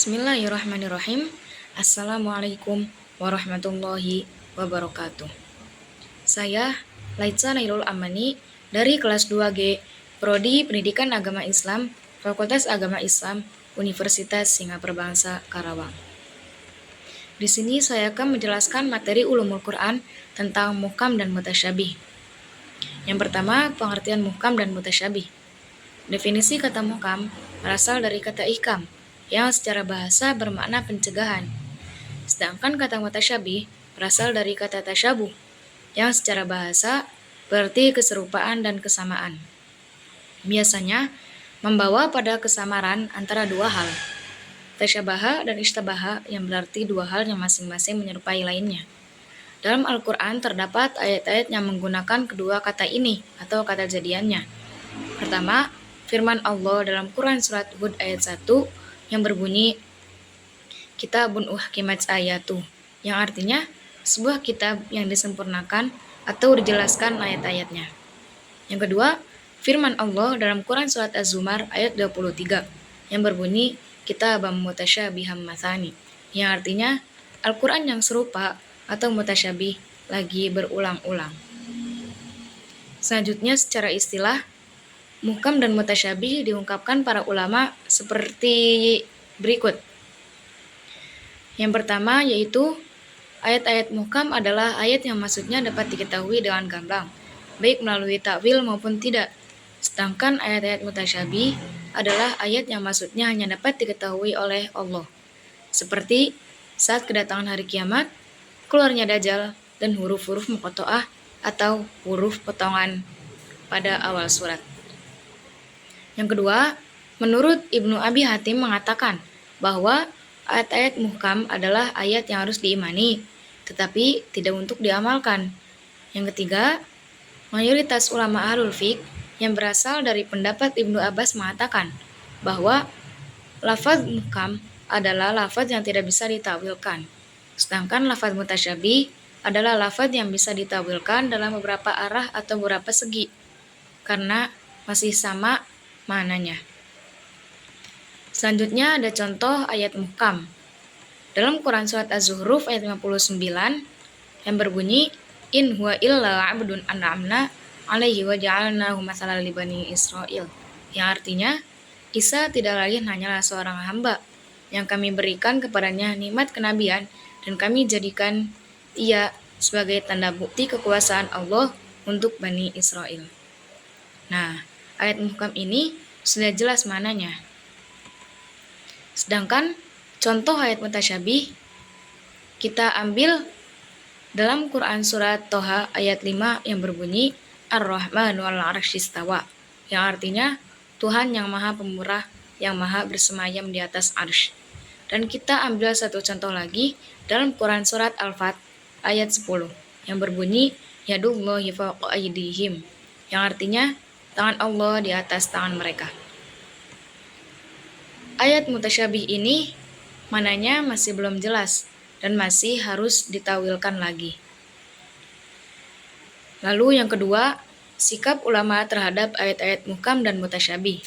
Bismillahirrahmanirrahim. Assalamualaikum warahmatullahi wabarakatuh. Saya Laitza Nailul Amani dari kelas 2G, Prodi Pendidikan Agama Islam, Fakultas Agama Islam, Universitas Singapura Bangsa, Karawang. Di sini saya akan menjelaskan materi ulumul Quran tentang muhkam dan mutasyabih. Yang pertama, pengertian muhkam dan mutasyabih. Definisi kata muhkam berasal dari kata ihkam, yang secara bahasa bermakna pencegahan. Sedangkan kata mutasyabih berasal dari kata tasyabuh, yang secara bahasa berarti keserupaan dan kesamaan. Biasanya membawa pada kesamaran antara dua hal, tasyabaha dan ishtabaha, yang berarti dua hal yang masing-masing menyerupai lainnya. Dalam Al-Quran terdapat ayat-ayat yang menggunakan kedua kata ini atau kata jadiannya. Pertama, firman Allah dalam Quran surat Hud ayat 1 yang berbunyi Kitabun uhkimat ayatuh, yang artinya sebuah kitab yang disempurnakan atau dijelaskan ayat-ayatnya. Yang kedua, firman Allah dalam Quran surat Az-Zumar ayat 23 yang berbunyi Kitabam mutasyabiham mathani, yang artinya Al-Quran yang serupa atau mutasyabih lagi berulang-ulang. Selanjutnya secara istilah, muhkam dan mutasyabih diungkapkan para ulama seperti berikut. Yang pertama yaitu ayat-ayat muhkam adalah ayat yang maksudnya dapat diketahui dengan gamblang, baik melalui takwil maupun tidak. Sedangkan ayat-ayat mutasyabih adalah ayat yang maksudnya hanya dapat diketahui oleh Allah, seperti saat kedatangan hari kiamat, keluarnya Dajjal, dan huruf-huruf muqatta'ah atau huruf potongan pada awal surat. Yang kedua, menurut Ibnu Abi Hatim mengatakan bahwa ayat-ayat muhkam adalah ayat yang harus diimani, tetapi tidak untuk diamalkan. Yang ketiga, mayoritas ulama ahlul fiqh yang berasal dari pendapat Ibnu Abbas mengatakan bahwa lafaz muhkam adalah lafaz yang tidak bisa ditawilkan, sedangkan lafaz mutasyabih adalah lafaz yang bisa ditawilkan dalam beberapa arah atau beberapa segi, karena masih sama maknanya. Selanjutnya ada contoh ayat muhkam. Dalam Quran surat Az-Zuhruf ayat 59 yang berbunyi In huwa illa 'abdun an'amna 'alaihi wa ja'alnahu mathalan li bani Israil, yang artinya Isa tidak lain hanyalah seorang hamba yang kami berikan kepadanya nikmat kenabian dan kami jadikan ia sebagai tanda bukti kekuasaan Allah untuk Bani Israel. Nah, ayat muhkam ini sudah jelas mananya. Sedangkan contoh ayat mutasyabih kita ambil dalam Quran surat Toha ayat 5 yang berbunyi Ar-Rahmanu 'alal 'arsy istawa, yang artinya Tuhan yang Maha Pemurah yang Maha bersemayam di atas arsy. Dan kita ambil satu contoh lagi dalam Quran surat Al-Fat ayat 10 yang berbunyi Yadullahi fawqa aydihim, yang artinya tangan Allah di atas tangan mereka. Ayat mutasyabih ini mananya masih belum jelas dan masih harus ditawilkan lagi. Lalu yang kedua, sikap ulama terhadap ayat-ayat muhkam dan mutasyabih.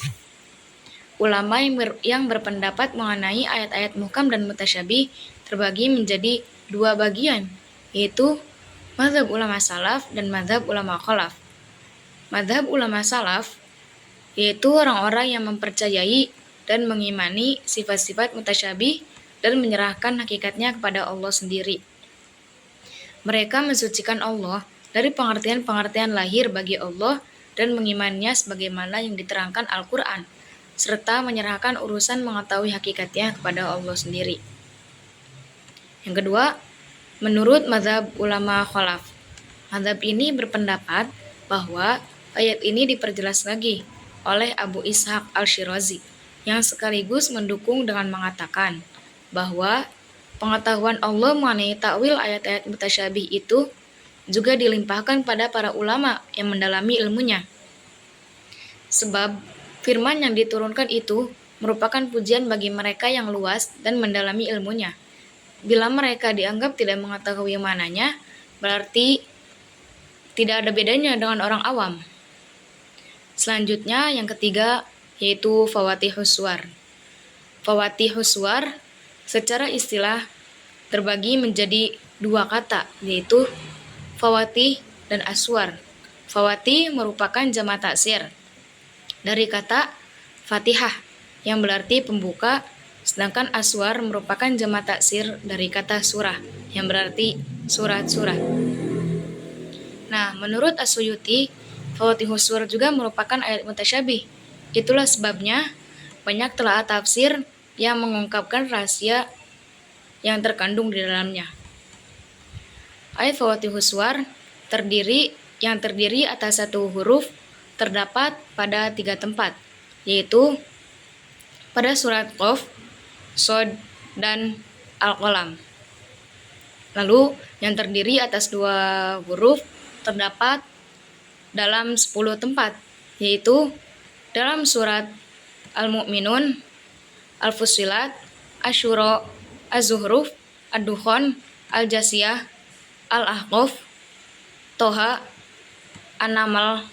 Ulama yang berpendapat mengenai ayat-ayat muhkam dan mutasyabih terbagi menjadi dua bagian, yaitu mazhab ulama salaf dan mazhab ulama khalaf. Mazhab ulama salaf yaitu orang-orang yang mempercayai dan mengimani sifat-sifat mutasyabih dan menyerahkan hakikatnya kepada Allah sendiri. Mereka mensucikan Allah dari pengertian-pengertian lahir bagi Allah dan mengimaninya sebagaimana yang diterangkan Al-Quran, serta menyerahkan urusan mengetahui hakikatnya kepada Allah sendiri. Yang kedua, menurut mazhab ulama khalaf, mazhab ini berpendapat bahwa ayat ini diperjelas lagi oleh Abu Ishaq Al-Shirazi, yang sekaligus mendukung dengan mengatakan bahwa pengetahuan Allah mengenai takwil ayat-ayat mutasyabih itu juga dilimpahkan pada para ulama yang mendalami ilmunya. Sebab firman yang diturunkan itu merupakan pujian bagi mereka yang luas dan mendalami ilmunya. Bila mereka dianggap tidak mengetahui mananya, berarti tidak ada bedanya dengan orang awam. Selanjutnya yang ketiga yaitu Fawatihus Suwar. Fawatihus Suwar secara istilah terbagi menjadi dua kata, yaitu fawatih dan aswar. Fawatih merupakan jamak taksir dari kata Fatihah yang berarti pembuka, sedangkan aswar merupakan jamak taksir dari kata surah yang berarti surat-surat. Nah, menurut As-Suyuti, Fawatihus Suwar juga merupakan ayat mutasyabih. Itulah sebabnya banyak telaah tafsir yang mengungkapkan rahasia yang terkandung di dalamnya. Ayat Fawatihus Suwar terdiri atas satu huruf terdapat pada 3 tempat, yaitu pada surat Qaf, Shod, dan Al-Qalam. Lalu yang terdiri atas 2 huruf terdapat dalam 10 tempat, yaitu dalam surat Al-Mu'minun, Al-Fussilat, Asy-Syura, Az-Zukhruf, Ad-Dukhan, Al-Jasiyah, Al-Ahqaf, Toha, An-Naml,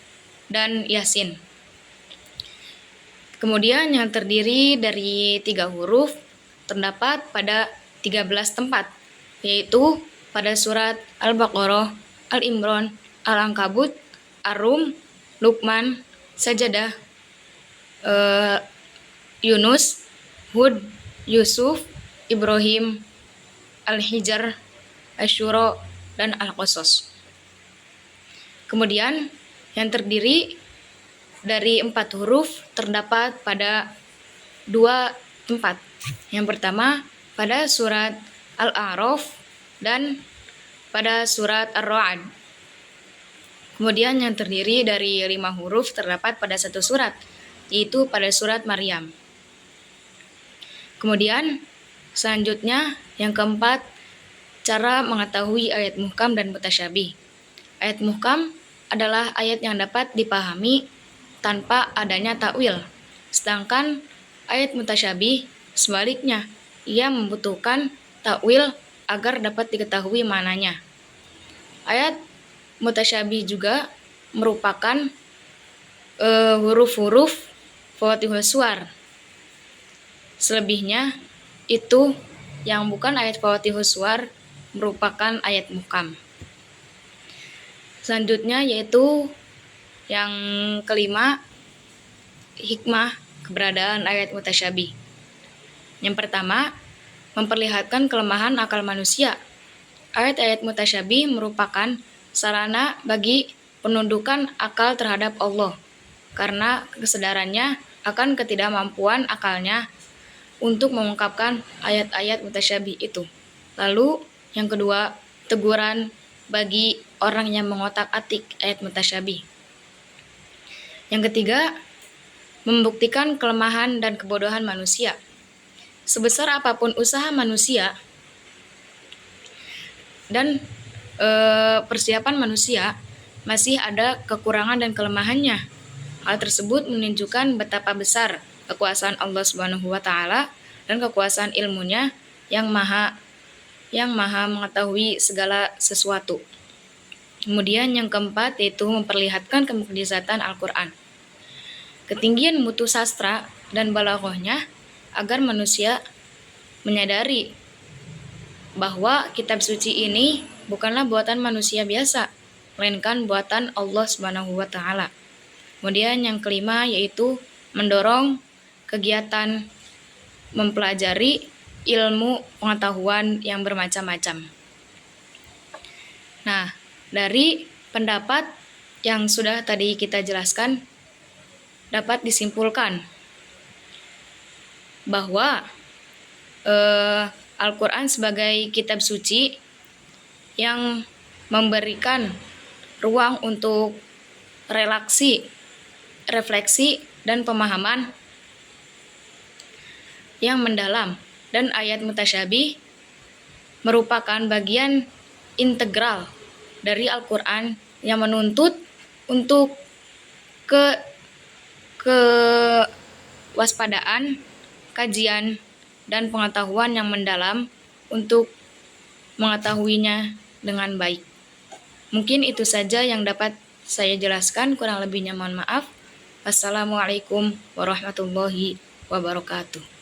dan Yasin. Kemudian yang terdiri dari 3 huruf terdapat pada 13 tempat, yaitu pada surat Al-Baqarah, Al-Imran, Al-Ankabut, Ar-Rum, Luqman, Sajadah, Yunus, Hud, Yusuf, Ibrahim, Al-Hijr, Asy-Syura, dan Al-Qasas. Kemudian yang terdiri dari 4 huruf terdapat pada 2 tempat. Yang pertama pada surat Al-A'raf dan pada surat Ar-Ra'd. Kemudian yang terdiri dari 5 huruf terdapat pada 1 surat, yaitu pada surat Maryam. Kemudian selanjutnya yang keempat, cara mengetahui ayat muhkam dan mutasyabih. Ayat muhkam adalah ayat yang dapat dipahami tanpa adanya takwil. Sedangkan ayat mutasyabih sebaliknya, ia membutuhkan takwil agar dapat diketahui maknanya. Ayat mutasyabih juga merupakan huruf-huruf Fawatihus Suwar. Selebihnya itu yang bukan ayat Fawatihus Suwar merupakan ayat muhkam. Selanjutnya yaitu yang kelima, hikmah keberadaan ayat mutasyabih. Yang pertama, memperlihatkan kelemahan akal manusia. Ayat-ayat mutasyabih merupakan sarana bagi penundukan akal terhadap Allah, karena kesadarannya akan ketidakmampuan akalnya untuk mengungkapkan ayat-ayat mutasyabih itu. Lalu yang kedua, teguran bagi orang yang mengotak-atik ayat mutasyabih. Yang ketiga, membuktikan kelemahan dan kebodohan manusia. Sebesar apapun usaha manusia dan persiapan manusia, masih ada kekurangan dan kelemahannya. Hal tersebut menunjukkan betapa besar kekuasaan Allah Subhanahu wa taala dan kekuasaan ilmunya yang maha mengetahui segala sesuatu. Kemudian yang keempat yaitu memperlihatkan kemukjizatan Al-Qur'an. Ketinggian mutu sastra dan balaghahnya agar manusia menyadari bahwa kitab suci ini bukanlah buatan manusia biasa, melainkan buatan Allah Subhanahu wa taala. Kemudian yang kelima yaitu mendorong kegiatan mempelajari ilmu pengetahuan yang bermacam-macam. Nah, dari pendapat yang sudah tadi kita jelaskan dapat disimpulkan bahwa Al-Quran sebagai kitab suci yang memberikan ruang untuk refleksi, dan pemahaman yang mendalam, dan ayat mutasyabih merupakan bagian integral dari Al-Quran yang menuntut untuk kewaspadaan, kajian, dan pengetahuan yang mendalam untuk mengetahuinya dengan baik. Mungkin itu saja yang dapat saya jelaskan, kurang lebihnya mohon maaf. Wassalamualaikum warahmatullahi wabarakatuh.